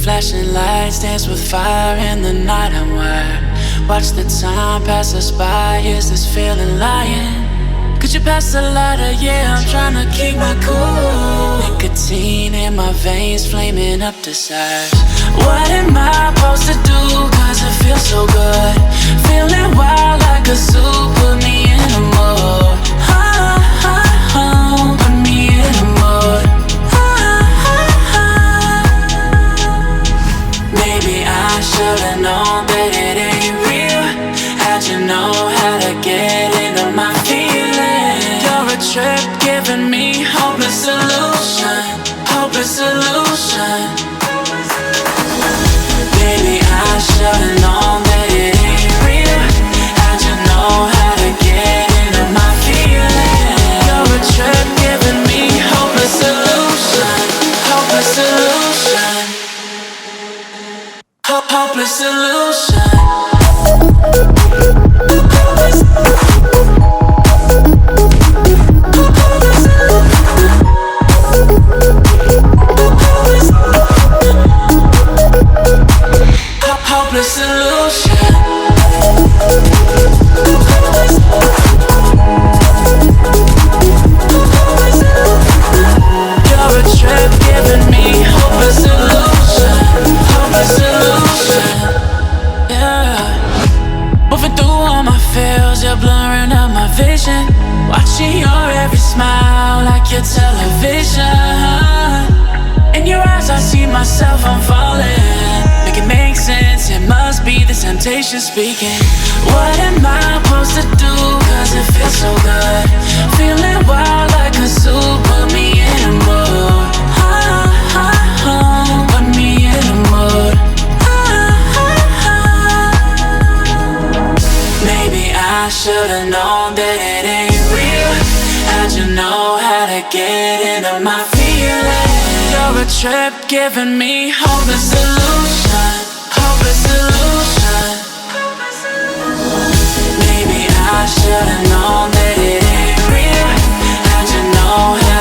Flashing lights dance with fire in the night. I'm wired. Watch the time pass us by. Is this feeling lying? Could you pass the lighter? Yeah, I'm trying to keep my cool. Nicotine in my veins, flaming up desires. What am I supposed to do? Cause it feels so good. Feeling wild like a zoo. Put me in a mood. Put me in a mood. Maybe I should've known that it ain't real. How'd you know how to get into my feelings? You're a trip giving me hopeless solution. Hopeless solution. Baby, I should've known that it ain't real. How'd you know how to get into my feelings? You're a trip giving me hopeless solution. Hopeless solution. Hopeless solution. Hopeless solution. You're a trip giving me hopeless solution. Hopeless solution. Yeah. Moving through all my feels, you're blurring out my vision. Watching your every smile like your television. In your eyes I see myself, I'm falling. Make it make sense, it must be the temptation speaking. What am I supposed to do? Cause it feels so good. Feeling wild like a zoo. Put me in a mood. Put me in a mood. Maybe I should've known that it ain't real. How'd you know how to get into my feelings? You're a trip giving me hopeless solution. Hopeless solution. Maybe I should've known that it ain't real. How'd you know how